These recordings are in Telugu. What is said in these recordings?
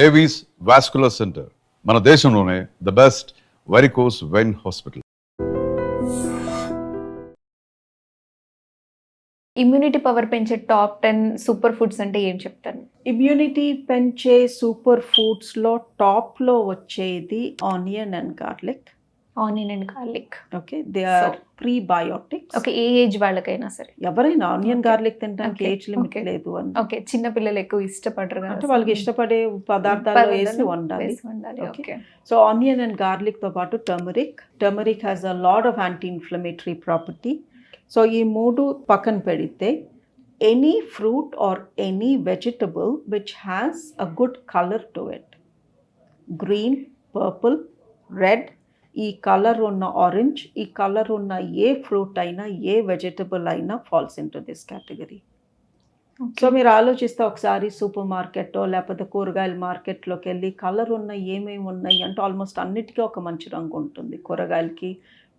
ఏవీస్ వాస్కులర్ సెంటర్, మన దేశంలోనే the best varicose vein hospital. Immunity power పెంచే టాప్ 10 సూపర్ ఫుడ్స్ అంటే ఏం చెప్తారు? ఇమ్యూనిటీ పెంచే సూపర్ ఫుడ్స్లో టాప్లో వచ్చేది onion and garlic. Onion and garlic. Okay, they are prebiotics. Okay, ఏ ఏజ్ వాళ్ళకైనా సరే ఎవరైనా ఆనియన్ గార్లిక్ తినడానికి ఏజ్ లిమిట్ లేదు అని. ఓకే, చిన్న పిల్లలు ఎక్కువ ఇష్టపడరు అంటే వాళ్ళకి ఇష్టపడే పదార్థాలు వేసి వండాలి. Okay, so onion and garlic తో పాటు turmeric has a lot of anti inflammatory property. So ఈ మూడు పక్కన పెడితే any fruit or any vegetable which has a good colour to it, green, purple, red, ఈ కలర్ ఉన్న ఆరెంజ్, ఈ కలర్ ఉన్న ఏ ఫ్రూట్ అయినా ఏ వెజిటబుల్ అయినా falls into this category. So మీరు ఆలోచిస్తే ఒకసారి సూపర్ మార్కెట్టో లేకపోతే కూరగాయల మార్కెట్లోకి వెళ్ళి కలర్ ఉన్న ఏమేమి ఉన్నాయి అంటే ఆల్మోస్ట్ అన్నిటికీ ఒక మంచి రంగు ఉంటుంది కూరగాయలకి,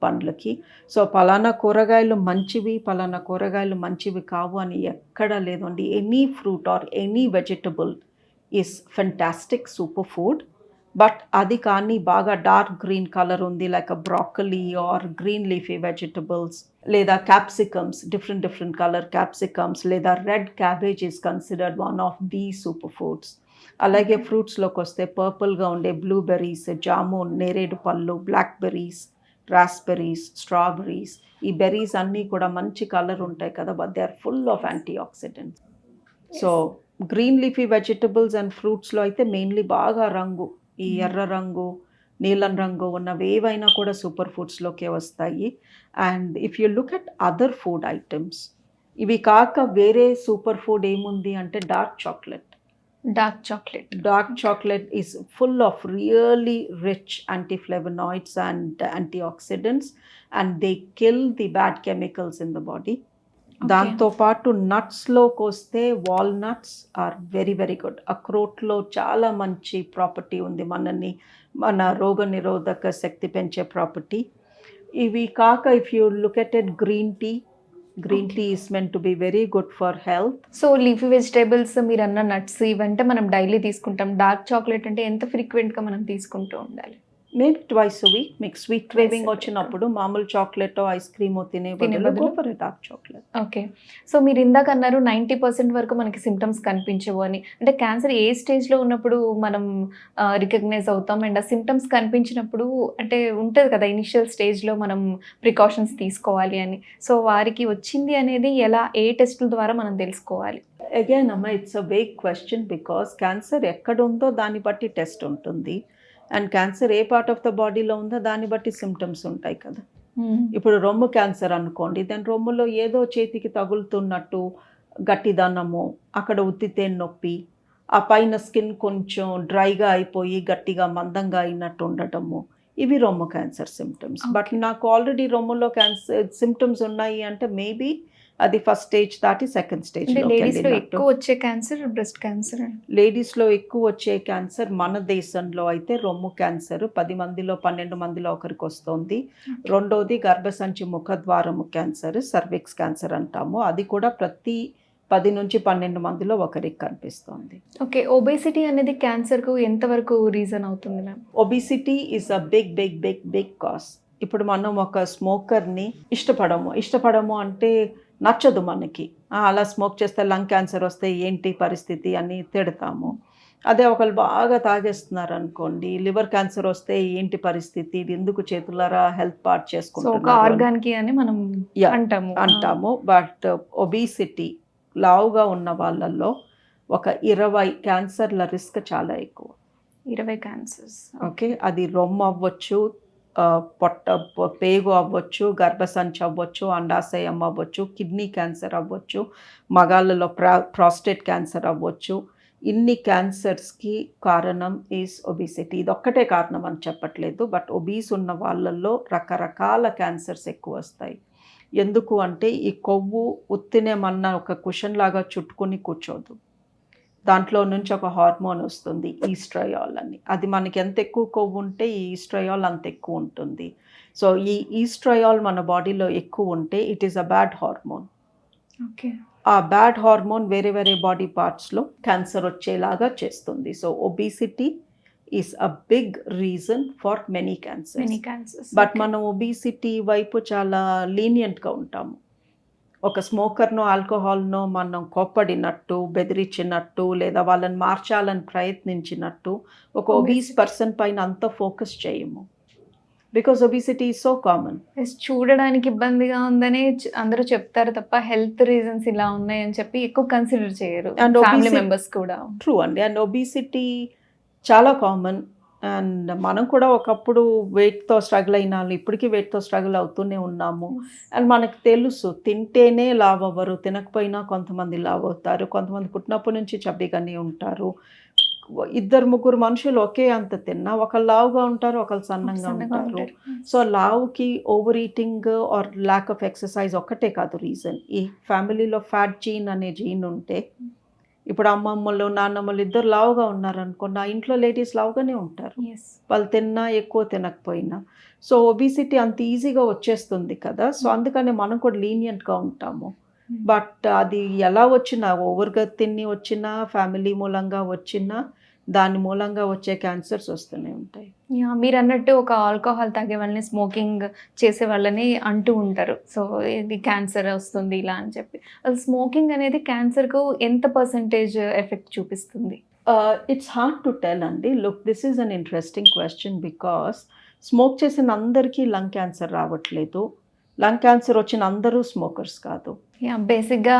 పండ్లకి. సో పలానా కూరగాయలు మంచివి, పలానా కూరగాయలు మంచివి కావు అని ఎక్కడా లేదండి. Any fruit or any vegetable is fantastic super food. But అది కానీ బాగా డార్క్ గ్రీన్ కలర్ ఉంది, like broccoli or green leafy vegetables, లేదా క్యాప్సికమ్స్, డిఫరెంట్ కలర్ క్యాప్సికమ్స్, లేదా red cabbage is considered one of the super foods. అలాగే ఫ్రూట్స్లోకి వస్తే పర్పుల్గా ఉండే బ్లూబెర్రీస్, జామున్, నేరేడు పళ్ళు, బ్లాక్బెర్రీస్, రాస్బెర్రీస్, స్ట్రాబెర్రీస్, ఈ బెర్రీస్ అన్నీ కూడా మంచి కలర్ ఉంటాయి కదా, but they are full of antioxidants. So green leafy vegetables and ఫ్రూట్స్లో అయితే మెయిన్లీ బాగా రంగు, ఈ ఎర్ర రంగు, నీలం రంగు ఉన్నవి ఏవైనా కూడా సూపర్ ఫుడ్స్లోకే వస్తాయి. And if you look at other food items, ఇవి కాక వేరే సూపర్ ఫుడ్ ఏముంది అంటే dark chocolate is full of really rich antiflavonoids and antioxidants and they kill the bad chemicals in the body. దాంతోపాటు నట్స్లోకి వస్తే walnuts are very very good. అక్రోట్లో చాలా మంచి ప్రాపర్టీ ఉంది, మన రోగ నిరోధక శక్తి పెంచే ప్రాపర్టీ. ఇవి కాక if you look at it green tea is meant to be very good for health. So leafy vegetables మీరు అన్న నట్స్ ఇవంటే మనం డైలీ తీసుకుంటాం. డార్క్ చాక్లెట్ అంటే ఎంత ఫ్రీక్వెంట్గా మనం తీసుకుంటూ ఉండాలి? మేబీ ట్వైస్ అ వీక్. మీకు స్వీట్ క్రేవింగ్ వచ్చినప్పుడు మామూలు చాక్లెట్ ఐస్ క్రీమ్ తినే బదులు డార్క్ చాక్లెట్. ఓకే, సో మీరు ఇందాక అన్నారు 90% వరకు మనకి సిమ్టమ్స్ కనిపించవు అని. అంటే క్యాన్సర్ ఏ స్టేజ్లో ఉన్నప్పుడు మనం రికగ్నైజ్ అవుతాం అండ్ ఆ సిమ్టమ్స్ కనిపించినప్పుడు అంటే ఉంటుంది కదా ఇనిషియల్ స్టేజ్లో మనం ప్రికాషన్స్ తీసుకోవాలి అని. సో వారికి వచ్చింది అనేది ఎలా, ఏ టెస్టుల ద్వారా మనం తెలుసుకోవాలి? అగైన్ అమ్మ, it's a vague question because cancer ఎక్కడ ఉందో దాన్ని బట్టి టెస్ట్ ఉంటుంది and cancer A part of the బాడీలో ఉందో దాన్ని బట్టి సిమ్టమ్స్ ఉంటాయి కదా. ఇప్పుడు రొమ్ము క్యాన్సర్ అనుకోండి, దాని రొమ్ములో ఏదో చేతికి తగులుతున్నట్టు గట్టిదనము, అక్కడ ఉత్తితే నొప్పి, ఆ పైన స్కిన్ కొంచెం డ్రైగా అయిపోయి గట్టిగా మందంగా అయినట్టు ఉండటము, ఇవి రొమ్ము క్యాన్సర్ సిమ్టమ్స్. బట్ నాకు ఆల్రెడీ రొమ్ములో క్యాన్సర్ సిమ్టమ్స్ ఉన్నాయి అంటే మేబీ అది ఫస్ట్ స్టేజ్ దాటి సెకండ్ స్టేజ్. లేడీస్లో ఎక్కువ వచ్చే క్యాన్సర్ బ్రెస్ట్ క్యాన్సర్. లేడీస్లో ఎక్కువ వచ్చే క్యాన్సర్ మన దేశంలో అయితే రొమ్ము క్యాన్సర్ 10 మందిలో 12 మందిలో ఒకరికి వస్తుంది. రెండోది గర్భసంచి ముఖద్వారము క్యాన్సర్, సర్విక్స్ క్యాన్సర్ అంటాము, అది కూడా ప్రతి 10 నుంచి 12 మందిలో ఒకరికి కనిపిస్తుంది. ఓకే, ఒబేసిటీ అనేది క్యాన్సర్కు ఎంతవరకు రీజన్ అవుతుంది ma'am? Obesity is a big cause. ఇప్పుడు మనం ఒక స్మోకర్ని ఇష్టపడము అంటే నచ్చదు మనకి, అలా స్మోక్ చేస్తే లంగ్ క్యాన్సర్ వస్తే ఏంటి పరిస్థితి అని తిడతాము. అదే ఒకళ్ళు బాగా తాగేస్తున్నారు అనుకోండి, లివర్ క్యాన్సర్ వస్తే ఏంటి పరిస్థితి, ఇది ఎందుకు చేతులారా హెల్త్ పార్ట్ చేసుకుంటున్నారు అని మనం అంటాము. బట్ ఒబేసిటీ, లావుగా ఉన్న వాళ్ళల్లో ఒక 20 క్యాన్సర్ల రిస్క్ చాలా ఎక్కువ. 20 క్యాన్సర్స్. ఓకే, అది రొమ్ము అవ్వచ్చు, పేగు అవ్వచ్చు, గర్భసంచి అవ్వచ్చు, అండాశయం అవ్వచ్చు, కిడ్నీ క్యాన్సర్ అవ్వచ్చు, మగాళ్ళలో ప్రాస్టేట్ క్యాన్సర్ అవ్వచ్చు. ఇన్ని క్యాన్సర్స్కి కారణం ఈజ్ ఒబిసిటీ. ఇది ఒక్కటే కారణం అని చెప్పట్లేదు, బట్ ఒబీస్ ఉన్న వాళ్ళల్లో రకరకాల క్యాన్సర్స్ ఎక్కువ వస్తాయి. ఎందుకు అంటే ఈ కొవ్వు ఉత్తినేమన్నా ఒక కుషన్ లాగా చుట్టుకొని కూర్చోదు, దాంట్లో నుంచి ఒక హార్మోన్ వస్తుంది ఈస్ట్రయాల్ అని. అది మనకి ఎంత ఎక్కువ కొవ్వు ఉంటే ఈ ఈస్ట్రయాల్ అంత ఎక్కువ ఉంటుంది. సో ఈ ఈస్ట్రయాల్ మన బాడీలో ఎక్కువ ఉంటే it is a bad hormone. Okay, ఆ బ్యాడ్ హార్మోన్ వేరే వేరే బాడీ పార్ట్స్లో క్యాన్సర్ వచ్చేలాగా చేస్తుంది. So obesity is a big reason for many cancers. But మనం ఒబిసిటీ వైపు చాలా లీనియంట్గా ఉంటాము. ఒక స్మోకర్నో ఆల్కహాల్నో మనం కోప్పడినట్టు, బెదిరించినట్టు, లేదా వాళ్ళని మార్చాలని ప్రయత్నించినట్టు ఒక ఒబీస్ పర్సన్ పైన అంత ఫోకస్ చేయము. Because obesity is so common. చూడడానికి ఇబ్బందిగా ఉందని అందరూ చెప్తారు తప్ప హెల్త్ రీజన్స్ ఇలా ఉన్నాయని చెప్పి ఎక్కువ కన్సిడర్ చేయరు And ఫ్యామిలీ obesity- మెంబర్స్ కూడా. ట్రూ అండి. అండ్ ఒబిసిటీ చాలా కామన్. అండ్ మనం కూడా ఒకప్పుడు వెయిట్తో స్ట్రగుల్ అయిన వాళ్ళు ఇప్పటికీ వెయిట్తో స్ట్రగుల్ అవుతూనే ఉన్నాము. అండ్ మనకు తెలుసు తింటేనే లావ్ అవ్వరు, తినకపోయినా కొంతమంది లావ్ అవుతారు, కొంతమంది పుట్టినప్పటి నుంచి చబ్బీగానే ఉంటారు. 2-3 మనుషులు ఒకే అంత తిన్నా ఒకళ్ళు లావుగా ఉంటారు, ఒకళ్ళు సన్నంగా ఉంటారు. సో లావుకి over eating or lack of exercise ఒక్కటే కాదు రీజన్. ఈ ఫ్యామిలీలో ఫ్యాట్ జీన్ అనే జీన్ ఉంటే, ఇప్పుడు అమ్మమ్మలు నాన్నమ్మలు ఇద్దరు లావుగా ఉన్నారనుకోండి, ఆ ఇంట్లో లేడీస్ లావుగానే ఉంటారు, Yes. వాళ్ళు తిన్నా ఎక్కువ తినకపోయినా. సో ఒబిసిటీ అంత ఈజీగా వచ్చేస్తుంది కదా. సో అందుకని మనం కూడా లీనియంట్గా ఉంటాము. బట్ అది ఎలా వచ్చినా, ఓవర్గా తిని వచ్చినా, ఫ్యామిలీ మూలంగా వచ్చినా, దాని మూలంగా వచ్చే క్యాన్సర్స్ వస్తూనే ఉంటాయి. మీరు అన్నట్టు ఒక ఆల్కహాల్ తాగే వాళ్ళని, స్మోకింగ్ చేసే వాళ్ళని అంటూ ఉంటారు, సో ఇది క్యాన్సర్ వస్తుంది ఇలా అని చెప్పి. అసలు స్మోకింగ్ అనేది క్యాన్సర్కు ఎంత పర్సంటేజ్ ఎఫెక్ట్ చూపిస్తుంది? ఇట్స్ హార్డ్ టు టెల్ అండి. Look, this is an interesting question because smoke చేసిన అందరికీ లంగ్ క్యాన్సర్ రావట్లేదు. లంగ్ క్యాన్సర్ వచ్చిన అందరూ స్మోకర్స్ కాదు. బేసిక్గా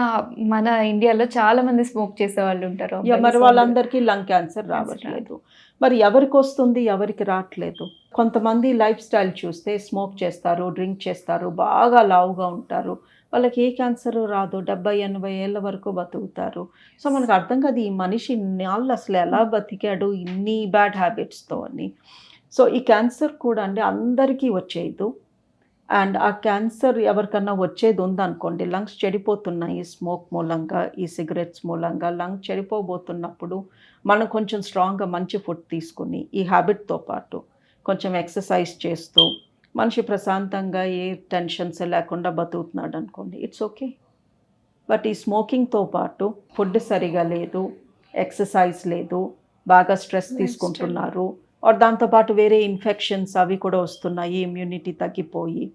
మన ఇండియాలో చాలా మంది స్మోక్ చేసే వాళ్ళు ఉంటారు. మరి వాళ్ళందరికీ లంగ్ క్యాన్సర్ రావట్లేదు. మరి ఎవరికి వస్తుంది, ఎవరికి రావట్లేదు? కొంతమంది లైఫ్ స్టైల్ చూస్తే స్మోక్ చేస్తారు, డ్రింక్ చేస్తారు, బాగా లావుగా ఉంటారు, వాళ్ళకి ఏ క్యాన్సర్ రాదు, 70-80 ఏళ్ళ వరకు బతుకుతారు. సో మనకు అర్థం కాదు ఈ మనిషి ఇన్నాళ్ళు అసలు ఎలా బతికాడు ఇన్ని బ్యాడ్ హ్యాబిట్స్తో అని. సో ఈ క్యాన్సర్ కూడా అండి అందరికీ వచ్చేది. అండ్ ఆ క్యాన్సర్ ఎవరికన్నా వచ్చేది ఉందనుకోండి, లంగ్స్ చెడిపోతున్నాయి స్మోక్ మూలంగా, ఈ సిగరెట్స్ మూలంగా లంగ్స్ చెడిపోబోతున్నప్పుడు మనం కొంచెం స్ట్రాంగ్గా మంచి ఫుడ్ తీసుకుని, ఈ హ్యాబిట్తో పాటు కొంచెం ఎక్సర్సైజ్ చేస్తూ మనిషి ప్రశాంతంగా ఏ టెన్షన్స్ లేకుండా బతుకుతున్నాడు అనుకోండి, ఇట్స్ ఓకే. బట్ ఈ స్మోకింగ్తో పాటు ఫుడ్ సరిగా లేదు, ఎక్సర్సైజ్ లేదు, బాగా స్ట్రెస్ తీసుకుంటున్నారు, ఆర్ దాంతోపాటు వేరే ఇన్ఫెక్షన్స్ అవి కూడా వస్తున్నాయి, ఇమ్యూనిటీ తగ్గిపోయి,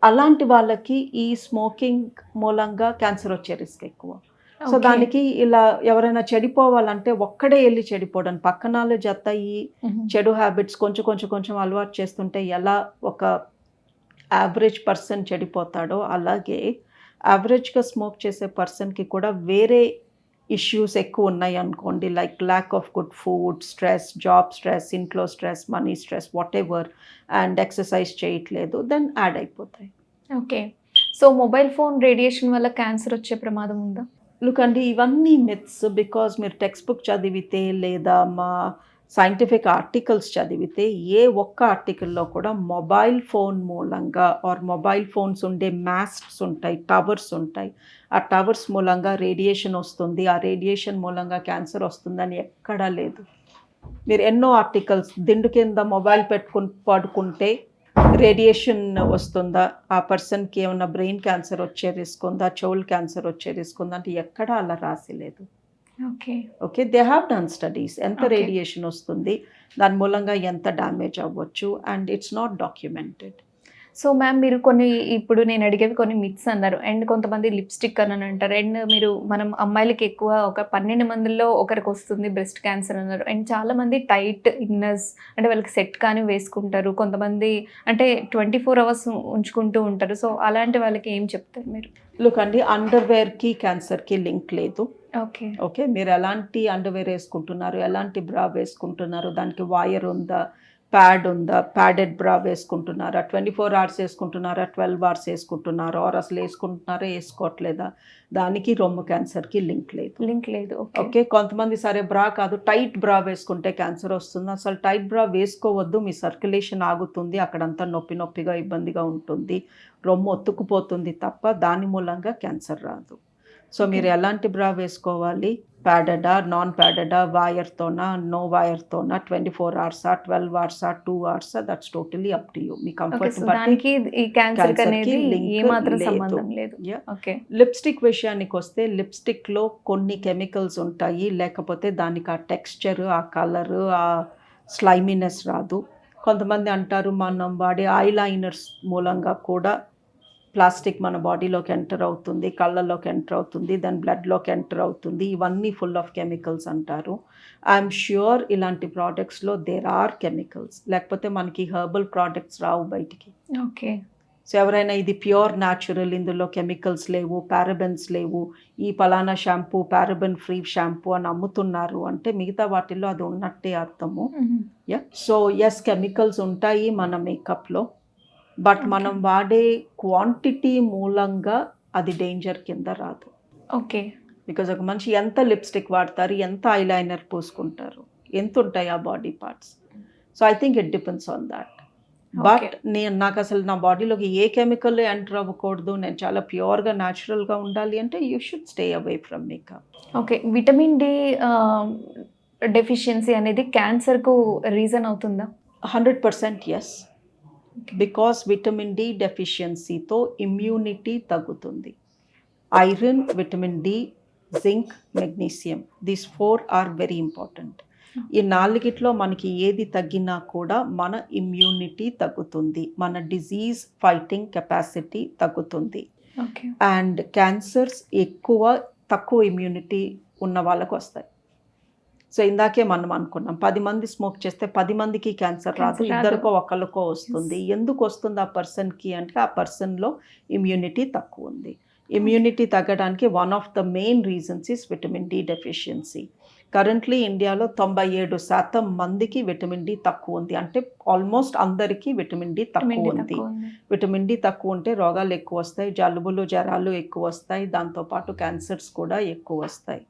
అలాంటి వాళ్ళకి ఈ స్మోకింగ్ మూలంగా క్యాన్సర్ వచ్చే రిస్క్ ఎక్కువ. సో దానికి ఇలా ఎవరైనా చెడిపోవాలంటే ఒక్కడే వెళ్ళి చెడిపోవడం, పక్కనాలు జత ఈ చెడు హ్యాబిట్స్ కొంచెం అలవాటు చేస్తుంటే ఎలా ఒక యావరేజ్ పర్సన్ చెడిపోతాడో, అలాగే యావరేజ్గా స్మోక్ చేసే పర్సన్కి కూడా వేరే ఇష్యూస్ ఎక్కువ ఉన్నాయి అనుకోండి, like lack of good food, stress, job stress, ఇంట్లో stress, money stress, whatever, and exercise చేయట్లేదు, దెన్ యాడ్ అయిపోతాయి. Okay. So mobile phone radiation వల్ల క్యాన్సర్ వచ్చే ప్రమాదం ఉందా? లుక్ అండి, ఇవన్నీ మిత్స్. బికాజ్ మీరు టెక్స్ట్ బుక్ చదివితే లేదా మా సైంటిఫిక్ ఆర్టికల్స్ చదివితే ఏ ఒక్క ఆర్టికల్లో కూడా మొబైల్ ఫోన్ మూలంగా ఆర్ మొబైల్ ఫోన్స్ ఉండే మాస్ట్స్ ఉంటాయి, టవర్స్ ఉంటాయి, ఆ టవర్స్ మూలంగా రేడియేషన్ వస్తుంది, ఆ రేడియేషన్ మూలంగా క్యాన్సర్ వస్తుందని ఎక్కడా లేదు. మీరు ఎన్నో ఆర్టికల్స్, దిండు కింద మొబైల్ పెట్టుకుని పడుకుంటే రేడియేషన్ వస్తుందా, ఆ పర్సన్కి ఏమైనా బ్రెయిన్ క్యాన్సర్ వచ్చే రిస్క్ ఉందా, చెవుల్ క్యాన్సర్ వచ్చే రిస్క్ ఉందా అంటే ఎక్కడా అలా రాసి లేదు. Okay, they have done studies, ఎంత రేడియేషన్ వస్తుంది, దాని మూలంగా ఎంత డ్యామేజ్ అవ్వచ్చు, and it's not documented. So ma'am, మీరు ఇప్పుడు నేను అడిగేవి కొన్ని మిత్స్ అన్నారు, అండ్ కొంతమంది లిప్స్టిక్ అని అంటారు, అండ్ మనం అమ్మాయిలకి ఎక్కువ ఒక 12 మందిలో ఒకరికి వస్తుంది బ్రెస్ట్ క్యాన్సర్ అన్నారు, అండ్ చాలామంది టైట్ ఇన్నర్స్ అంటే వాళ్ళకి సెట్ కానీ వేసుకుంటారు, కొంతమంది అంటే 24 hours ఉంచుకుంటూ ఉంటారు. సో అలాంటి వాళ్ళకి ఏం చెప్తారు మీరు? లుక్ అండి, అండర్వేర్కి క్యాన్సర్కి లింక్ లేదు. ఓకే, మీరు ఎలాంటి అండర్వేర్ వేసుకుంటున్నారు, ఎలాంటి బ్రా వేసుకుంటున్నారు, దానికి వైర్ ఉందా, ప్యాడ్ ఉందా, ప్యాడెడ్ బ్రా వేసుకుంటున్నారా, 24 hours వేసుకుంటున్నారా, 12 hours వేసుకుంటున్నారా, ఆర్ అసలు వేసుకుంటున్నారా వేసుకోవట్లేదా, దానికి రొమ్ము క్యాన్సర్కి లింక్ లేదు. ఓకే, కొంతమంది సరే బ్రా కాదు టైట్ బ్రా వేసుకుంటే క్యాన్సర్ వస్తుంది, అసలు టైట్ బ్రా వేసుకోవద్దు, మీ సర్క్యులేషన్ ఆగుతుంది, అక్కడంతా నొప్పిగా ఇబ్బందిగా ఉంటుంది, రొమ్ము ఒత్తుకుపోతుంది తప్ప దాని మూలంగా క్యాన్సర్ రాదు. సో మీరు ఎలాంటి బ్రా వేసుకోవాలి, ప్యాడెడా, నాన్ ప్యాడెడా, వైర్తోనా, నో వైర్తోనా, 24 అవర్సా, 12 అవర్సా, 2 అవర్సా, that's totally up to you. మీ ఓకే. కంఫర్ట్ సో బట్టి. దానికి ఈ క్యాన్సర్ Cancer కి అనేది link ఏ మాత్రం లేదు. సంబంధం లేదు. Yeah. ఓకే. లిప్స్టిక్ విషయానికి వస్తే లిప్స్టిక్లో కొన్ని కెమికల్స్ ఉంటాయి, లేకపోతే దానికి ఆ టెక్స్చర్, ఆ కలర్, ఆ స్లైమీనెస్ రాదు. కొంతమంది అంటారు మనం వాడే ఐలైనర్స్ మూలంగా కూడా ప్లాస్టిక్ మన బాడీలోకి ఎంటర్ అవుతుంది, కళ్ళలోకి ఎంటర్ అవుతుంది, దాని బ్లడ్లోకి ఎంటర్ అవుతుంది. ఇవన్నీ ఫుల్ ఆఫ్ కెమికల్స్ అంటారు. ఐఎమ్ ష్యూర్ ఇలాంటి ప్రోడక్ట్స్లో దేర్ ఆర్ కెమికల్స్, లేకపోతే మనకి హెర్బల్ ప్రోడక్ట్స్ రావు బయటికి. ఓకే. సో ఎవరైనా ఇది ప్యూర్ న్యాచురల్, ఇందులో కెమికల్స్ లేవు, పారాబెన్స్ లేవు, ఈ పలానా షాంపూ పారాబెన్ ఫ్రీ షాంపూ అని అమ్ముతున్నారు అంటే మిగతా వాటిల్లో అది ఉన్నట్టే అర్థము. యా, సో ఎస్ కెమికల్స్ ఉంటాయి మన మేకప్లో, బట్ మనం వాడే క్వాంటిటీ మూలంగా అది డేంజర్ కింద రాదు. ఓకే. బికాజ్ ఒక మనిషి ఎంత లిప్స్టిక్ వాడతారు, ఎంత ఐలైనర్ పూసుకుంటారు, ఎంత ఉంటాయి ఆ body parts. So I think it depends on that. But నాకు అసలు నా బాడీలోకి ఏ కెమికల్ ఎంటర్ అవ్వకూడదు, నేను చాలా ప్యూర్గా న్యాచురల్గా ఉండాలి అంటే you should stay away from makeup. Okay. Vitamin D deficiency అనేది క్యాన్సర్కు రీజన్ అవుతుందా? 100% ఎస్. బికాస్ విటమిన్ డి డెఫిషియన్సీతో ఇమ్యూనిటీ తగ్గుతుంది. Iron, vitamin D, zinc, magnesium, these 4 are very important. ఈ 4గిట్లో మనకి ఏది తగ్గినా కూడా మన ఇమ్యూనిటీ తగ్గుతుంది, మన డిజీజ్ ఫైటింగ్ కెపాసిటీ తగ్గుతుంది. ఓకే. అండ్ క్యాన్సర్స్ తక్కువ ఇమ్యూనిటీ ఉన్న వాళ్ళకు వస్తాయి. సో ఇందాకే మనం అనుకున్నాం 10 మంది స్మోక్ చేస్తే 10 మందికి క్యాన్సర్ రాదు, ఇద్దరికో ఒకళ్ళకో వస్తుంది. ఎందుకు వస్తుంది ఆ పర్సన్కి అంటే ఆ పర్సన్లో ఇమ్యూనిటీ తక్కువ ఉంది. ఇమ్యూనిటీ తగ్గడానికి one of the main reasons is vitamin D deficiency. Currently ఇండియాలో 97% మందికి విటమిన్ డి తక్కువ ఉంది, అంటే ఆల్మోస్ట్ అందరికీ విటమిన్ డి తక్కువ ఉంది. విటమిన్ డి తక్కువ ఉంటే రోగాలు ఎక్కువ వస్తాయి, జలుబులు జ్వరాలు ఎక్కువ వస్తాయి, దాంతోపాటు క్యాన్సర్స్ కూడా ఎక్కువ వస్తాయి.